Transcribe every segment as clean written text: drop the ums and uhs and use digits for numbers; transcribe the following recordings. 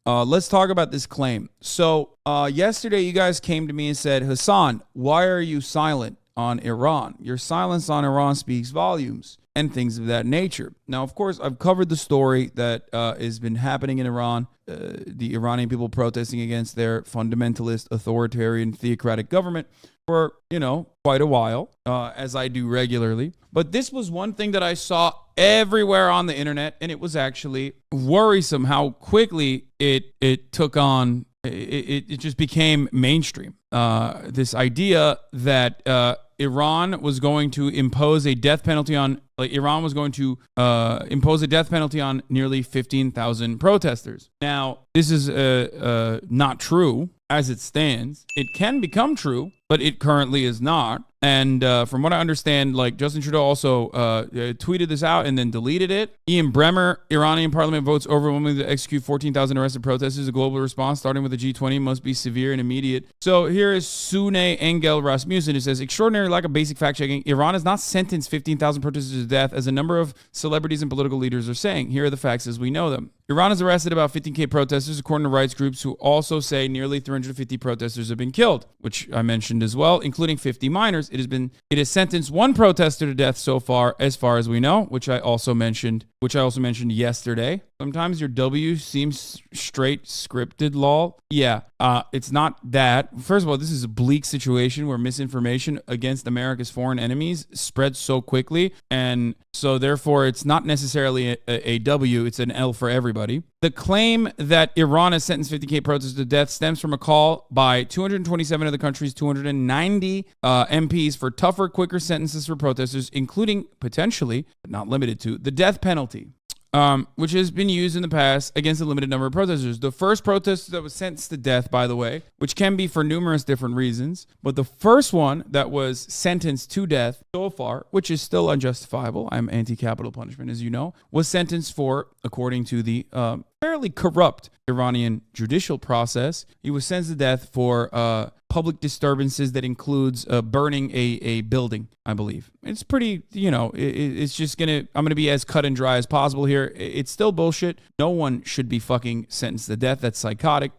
let's talk about this claim. So yesterday you guys came to me and said, Hasan, why are you silent on Iran? Your silence on Iran speaks volumes and things of that nature. Now, of course, I've covered the story that has been happening in Iran, the Iranian people protesting against their fundamentalist, authoritarian, theocratic government for, quite a while, as I do regularly. But this was one thing that I saw everywhere on the internet, and it was actually worrisome how quickly it took on, it just became mainstream. This idea that Iran was going to impose a death penalty on, Iran was going to impose a death penalty on nearly 15,000 protesters. Now, this is not true as it stands. It can become true, but it currently is not. And from what I understand, Justin Trudeau also tweeted this out and then deleted it. Ian Bremmer, Iranian parliament votes overwhelmingly to execute 14,000 arrested protesters. A global response, starting with the G20, must be severe and immediate. So here is Sune Engel Rasmussen. It says, extraordinary lack of basic fact-checking. Iran has not sentenced 15,000 protesters to death, as a number of celebrities and political leaders are saying. Here are the facts as we know them. Iran has arrested about 15,000 protesters, according to rights groups who also say nearly 350 protesters have been killed, which I mentioned as well, including 50 minors. It has sentenced one protester to death so far as we know, which I also mentioned yesterday. Sometimes your W seems straight scripted, lol. Yeah, it's not that. First of all, this is a bleak situation where misinformation against America's foreign enemies spreads so quickly, and so therefore it's not necessarily a W, it's an L for everybody. The claim that Iran has sentenced 50,000 protesters to death stems from a call by 227 of the country's 290 MPs for tougher, quicker sentences for protesters, including potentially, but not limited to, the death penalty. Which has been used in the past against a limited number of protesters. The first protester that was sentenced to death, by the way, which can be for numerous different reasons, but the first one that was sentenced to death so far, which is still unjustifiable, I'm anti-capital punishment, as you know, was sentenced for, according to the fairly corrupt Iranian judicial process, he was sentenced to death for public disturbances that includes burning a building, I believe. It's pretty, it's just I'm going to be as cut and dry as possible here. It's still bullshit. No one should be fucking sentenced to death. That's psychotic.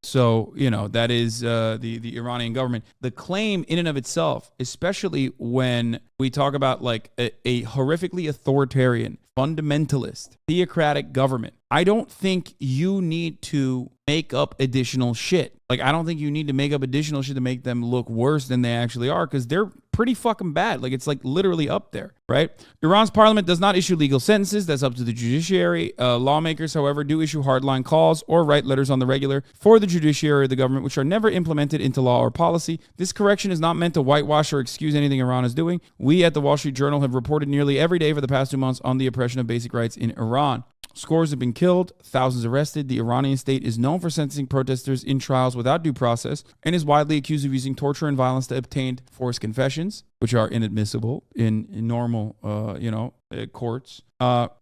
So, that is the Iranian government. The claim in and of itself, especially when we talk about a horrifically authoritarian, fundamentalist, theocratic government, I don't think you need to make up additional shit. I don't think you need to make up additional shit to make them look worse than they actually are, because they're pretty fucking bad. It's literally up there, right? Iran's parliament does not issue legal sentences. That's up to the judiciary. Lawmakers, however, do issue hardline calls or write letters on the regular for the judiciary or the government, which are never implemented into law or policy. This correction is not meant to whitewash or excuse anything Iran is doing. We at the Wall Street Journal have reported nearly every day for the past 2 months on the oppression of basic rights in Iran. Scores have been killed, thousands arrested. The Iranian state is known for sentencing protesters in trials without due process and is widely accused of using torture and violence to obtain forced confessions, which are inadmissible in normal, courts.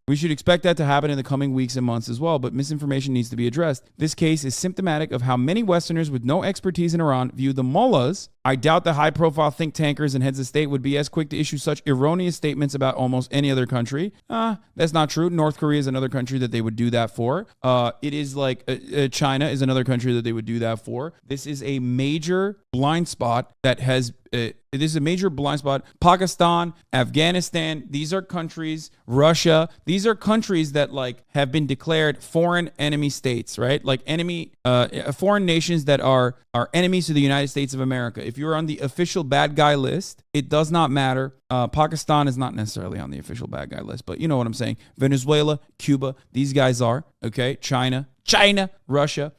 We should expect that to happen in the coming weeks and months as well, but misinformation needs to be addressed. This case is symptomatic of how many Westerners with no expertise in Iran view the mullahs. I doubt the high-profile think tankers and heads of state would be as quick to issue such erroneous statements about almost any other country. That's not true. North Korea is another country that they would do that for. It is China is another country that they would do that for. This is a major blind spot that has... This is a major blind spot. Pakistan, Afghanistan, these are countries, Russia, these are countries that have been declared foreign enemy states, right? Foreign nations that are enemies to the United States of America. If you're on the official bad guy list, it does not matter. Pakistan is not necessarily on the official bad guy list, but you know what I'm saying. Venezuela, Cuba, these guys are, okay? China, Russia.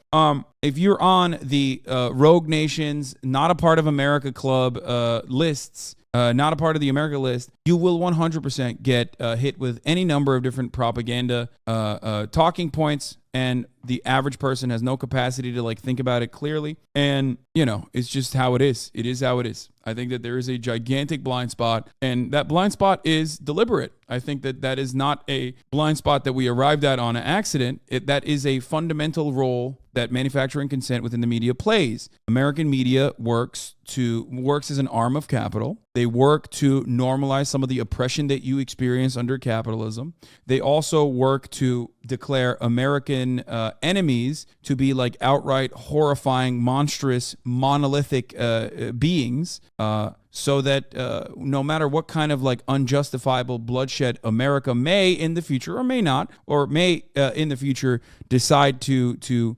If you're on the rogue nations, not a part of America club lists, not a part of the America list, you will 100% get hit with any number of different propaganda talking points, and the average person has no capacity to think about it clearly. And, it's just how it is. It is how it is. I think that there is a gigantic blind spot, and that blind spot is deliberate. I think that is not a blind spot that we arrived at on an accident. That is a fundamental role that manufacturing consent within the media plays. American media works as an arm of capital. They work to normalize some of the oppression that you experience under capitalism. They also work to declare American enemies to be like outright horrifying, monstrous, monolithic beings. So that no matter what kind of like unjustifiable bloodshed America may in the future or may not, or may in the future decide to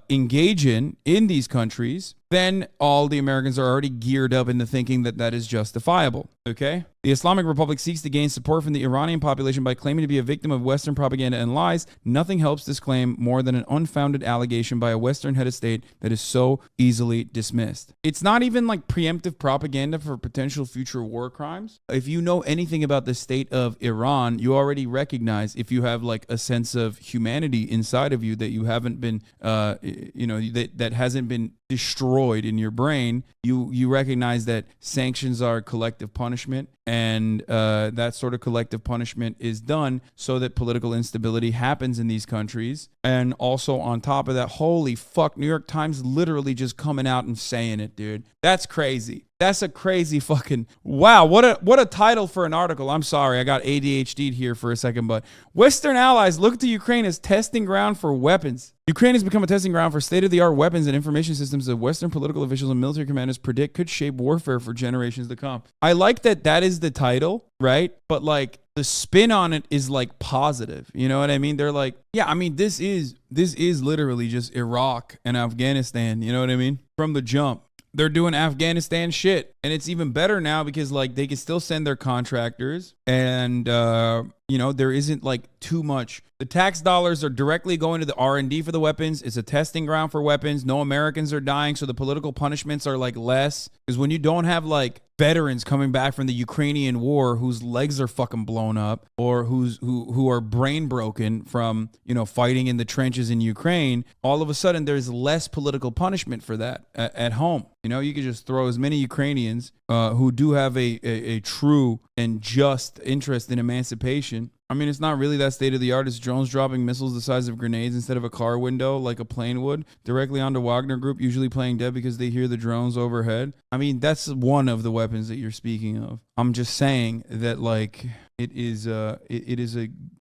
engage in these countries, then all the Americans are already geared up into thinking that that is justifiable. Okay? The Islamic Republic seeks to gain support from the Iranian population by claiming to be a victim of Western propaganda and lies. Nothing helps this claim more than an unfounded allegation by a Western head of state that is so easily dismissed. It's not even like preemptive propaganda for potential future war crimes. If you know anything about the state of Iran, you already recognize, if you have like a sense of humanity inside of you, that you haven't been, that hasn't been destroyed in your brain, you recognize that sanctions are collective punishment, and that sort of collective punishment is done so that political instability happens in these countries. And also on top of that, holy fuck, New York Times literally just coming out and saying it, dude. That's crazy. That's a crazy fucking, wow, what a title for an article. I'm sorry, I got ADHD'd here for a second, but Western allies look to Ukraine as testing ground for weapons. Ukraine has become a testing ground for state-of-the-art weapons and information systems that Western political officials and military commanders predict could shape warfare for generations to come. I like that is the title, right? But like the spin on it is like positive. You know what I mean? They're like, yeah, I mean, this is literally just Iraq and Afghanistan. You know what I mean? From the jump. They're doing Afghanistan shit. And it's even better now because like they can still send their contractors, and there isn't like too much. The tax dollars are directly going to the R&D for the weapons. It's a testing ground for weapons. No Americans are dying, so the political punishments are like less. Because when you don't have like veterans coming back from the Ukrainian war whose legs are fucking blown up, or who are brain broken from fighting in the trenches in Ukraine, all of a sudden there's less political punishment for that at home. You could just throw as many Ukrainians who do have a true and just interest in emancipation. I mean, it's not really that state of the art. It's drones dropping missiles the size of grenades instead of a car window like a plane would directly onto Wagner Group, usually playing dead because they hear the drones overhead. I mean, that's one of the weapons that you're speaking of. I'm just saying that like it's a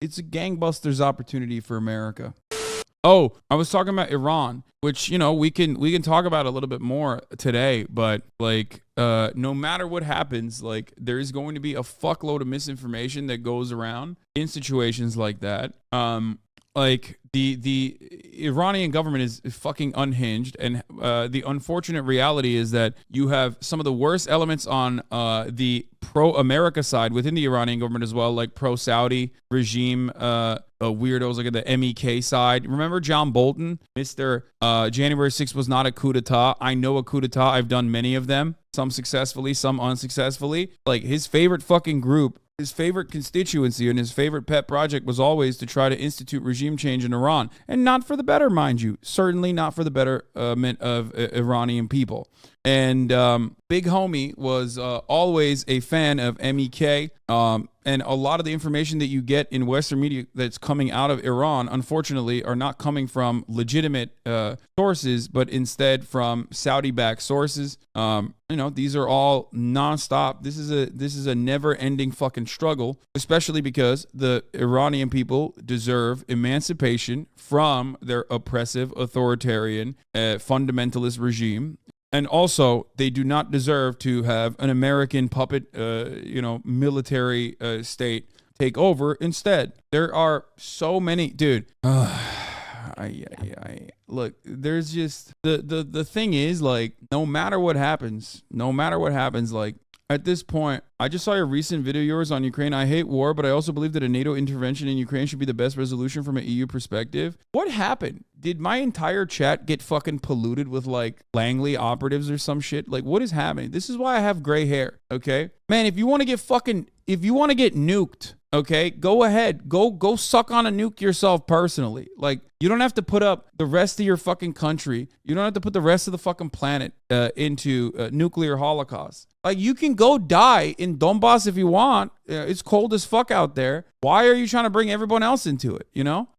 gangbusters opportunity for America. Oh, I was talking about Iran, which, we can talk about a little bit more today, but like, no matter what happens, like there is going to be a fuckload of misinformation that goes around in situations like that. Like the Iranian government is fucking unhinged, and the unfortunate reality is that you have some of the worst elements on the pro-America side within the Iranian government as well, like pro-Saudi regime weirdos like at the MEK side. Remember John Bolton? Mr. January 6th was not a coup d'etat. I know a coup d'etat. I've done many of them, some successfully, some unsuccessfully. Like his favorite fucking group, his favorite constituency, and his favorite pet project was always to try to institute regime change in Iran. And not for the better, mind you. Certainly not for the betterment of Iranian people. And Big Homie was always a fan of MEK. And a lot of the information that you get in Western media that's coming out of Iran, unfortunately, are not coming from legitimate sources, but instead from Saudi-backed sources. These are all nonstop. This is a never-ending fucking struggle, especially because the Iranian people deserve emancipation from their oppressive, authoritarian, fundamentalist regime. And also, they do not deserve to have an American puppet, military state take over instead. There are so many, dude. Look, there's just the thing is, like, no matter what happens, like, at this point, I just saw your recent video of yours on Ukraine. I hate war, but I also believe that a NATO intervention in Ukraine should be the best resolution from an EU perspective. What happened? Did my entire chat get fucking polluted with like Langley operatives or some shit? Like, what is happening? This is why I have gray hair, okay? Man, if you want to get nuked, okay, go ahead. Go suck on a nuke yourself personally. Like, you don't have to put up the rest of your fucking country. You don't have to put the rest of the fucking planet into nuclear holocaust. Like, you can go die in Donbass if you want. It's cold as fuck out there. Why are you trying to bring everyone else into it?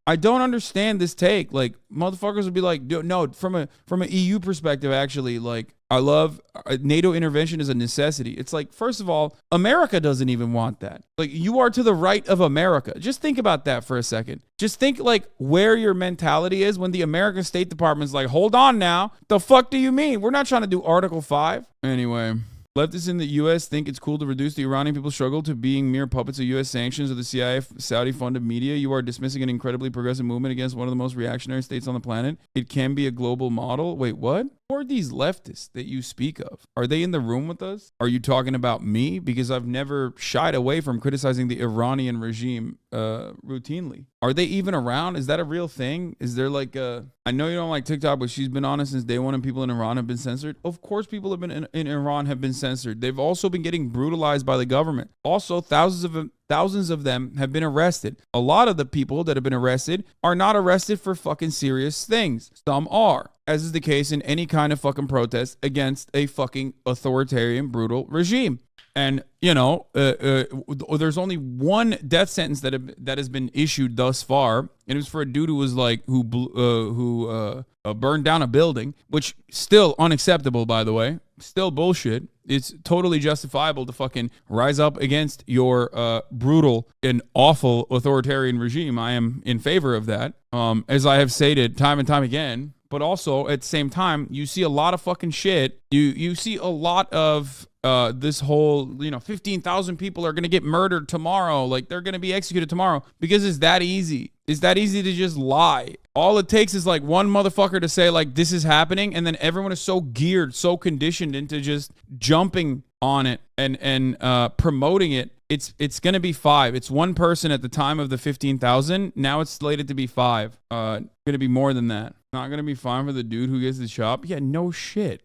I don't understand this take. Like, motherfuckers would be like, no, from an EU perspective, actually, like, I love NATO intervention is a necessity. It's like, first of all, America doesn't even want that. Like, you are to the right of America. Just think about that for a second. Just think like where your mentality is when the American State Department's like, hold on now. The fuck do you mean? We're not trying to do Article 5. Anyway. Leftists in the U.S. think it's cool to reduce the Iranian people's struggle to being mere puppets of U.S. sanctions or the CIA Saudi-funded media. You are dismissing an incredibly progressive movement against one of the most reactionary states on the planet. It can be a global model. Wait, what? Who are these leftists that you speak of? Are they in the room with us? Are you talking about me? Because I've never shied away from criticizing the Iranian regime routinely. Are they even around? Is that a real thing? Is there like a... I know you don't like TikTok, but she's been on it since day one and people in Iran have been censored. Of course people have been in Iran have been censored. They've also been getting brutalized by the government. Also, thousands of them have been arrested. A lot of the people that have been arrested are not arrested for fucking serious things. Some are, as is the case in any kind of fucking protest against a fucking authoritarian, brutal regime. And, you know, there's only one death sentence that has been issued thus far. And it was for a dude who was like, who burned down a building, which still unacceptable, by the way. Still bullshit. It's totally justifiable to fucking rise up against your brutal and awful authoritarian regime. I am in favor of that, as I have stated time and time again. But also, at the same time, you see a lot of fucking shit. You see a lot of this whole, 15,000 people are going to get murdered tomorrow. Like, they're going to be executed tomorrow because it's that easy. It's that easy to just lie. All it takes is like one motherfucker to say like this is happening, and then everyone is so geared, so conditioned into just jumping on it and promoting it. It's going to be 5. It's one person at the time of the 15,000. Now it's slated to be 5. Going to be more than that. Not going to be fine for the dude who gets the shop. Yeah, no shit.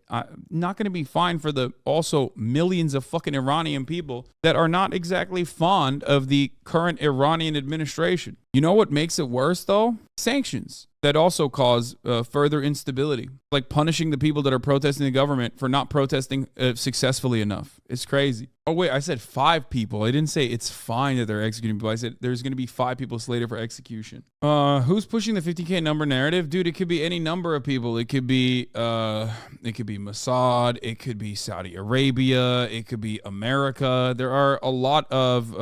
Not going to be fine for the also millions of fucking Iranian people that are not exactly fond of the current Iranian administration. You know what makes it worse, though? Sanctions that also cause further instability, like punishing the people that are protesting the government for not protesting successfully enough. It's crazy. Oh, wait, I said 5 people. I didn't say it's fine that they're executing people. I said there's going to be 5 people slated for execution. Who's pushing the 50K number narrative? Dude, it could be any number of people. It could be Mossad. It could be Saudi Arabia. It could be America. There are a lot of,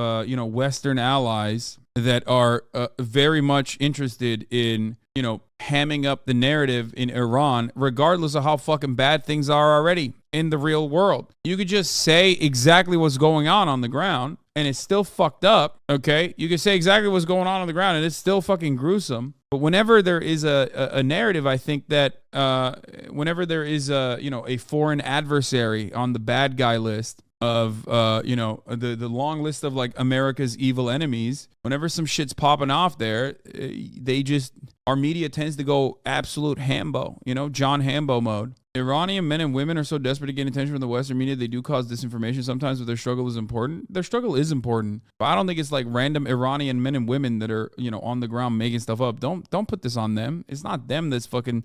Western allies that are very much interested in, hamming up the narrative in Iran, regardless of how fucking bad things are already in the real world. You could just say exactly what's going on the ground, and it's still fucked up, okay? You could say exactly what's going on the ground, and it's still fucking gruesome. But whenever there is a narrative, I think that whenever there is a foreign adversary on the bad guy list of the long list of like America's evil enemies, whenever some shit's popping off there, our media tends to go absolute Hambo, John Hambo mode. Iranian men and women are so desperate to gain attention from the Western media, they do cause disinformation sometimes, but their struggle is important. Their struggle is important, but I don't think it's like random Iranian men and women that are, on the ground making stuff up. Don't put this on them. It's not them that's fucking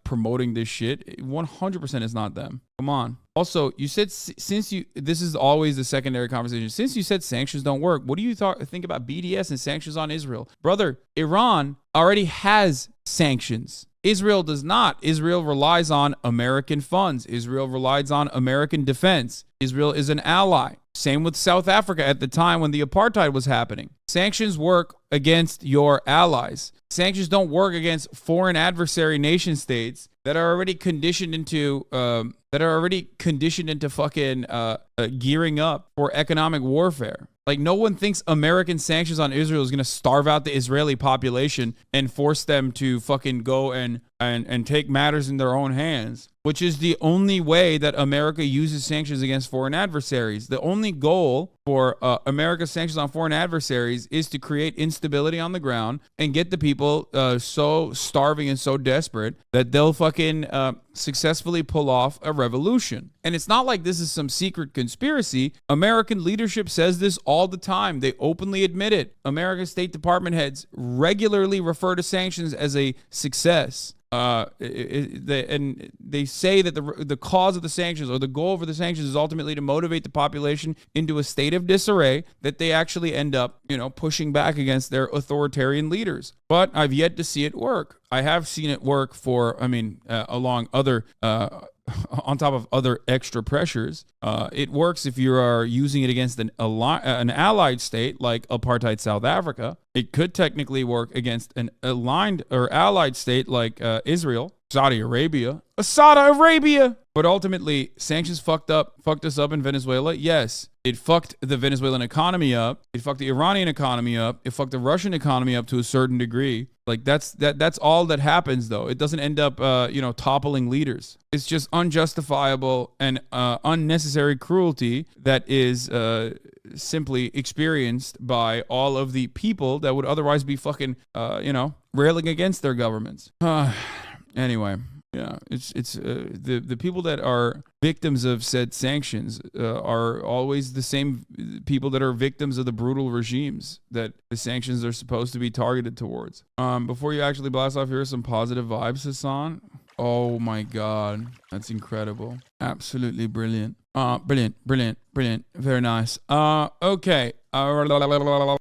promoting this shit. 100% it's not them. Come on. Also, you said this is always the secondary conversation. Since you said sanctions don't work, what do you think about BDS and sanctions on Israel? Brother, Iran already has sanctions. Israel does not. Israel relies on American funds. Israel relies on American defense. Israel is an ally. Same with South Africa at the time when the apartheid was happening. Sanctions work against your allies. Sanctions don't work against foreign adversary nation states that are already conditioned into fucking gearing up for economic warfare. Like, no one thinks American sanctions on Israel is going to starve out the Israeli population and force them to fucking go and take matters in their own hands, which is the only way that America uses sanctions against foreign adversaries. The only goal for America's sanctions on foreign adversaries is to create instability on the ground and get the people so starving and so desperate that they'll fucking successfully pull off a revolution. And it's not like this is some secret conspiracy. American leadership says this all the time. They openly admit it. American State Department heads regularly refer to sanctions as a success. And they say that the cause of the sanctions or the goal for the sanctions is ultimately to motivate the population into a state of disarray that they actually end up, pushing back against their authoritarian leaders. But I've yet to see it work. I have seen it work along other on top of other extra pressures. It works if you are using it against an allied state like apartheid South Africa. It could technically work against an aligned or allied state like Israel, Saudi Arabia. But ultimately, sanctions fucked us up in Venezuela. Yes, it fucked the Venezuelan economy up. It fucked the Iranian economy up. It fucked the Russian economy up to a certain degree. Like that's all that happens, though. It doesn't end up, toppling leaders. It's just unjustifiable and unnecessary cruelty that is simply experienced by all of the people that would otherwise be fucking, railing against their governments. Anyway. Yeah, it's the people that are victims of said sanctions are always the same people that are victims of the brutal regimes that the sanctions are supposed to be targeted towards. Before you actually blast off, here are some positive vibes, Hasan. Oh my God, that's incredible. Absolutely brilliant. Brilliant. Very nice. Okay.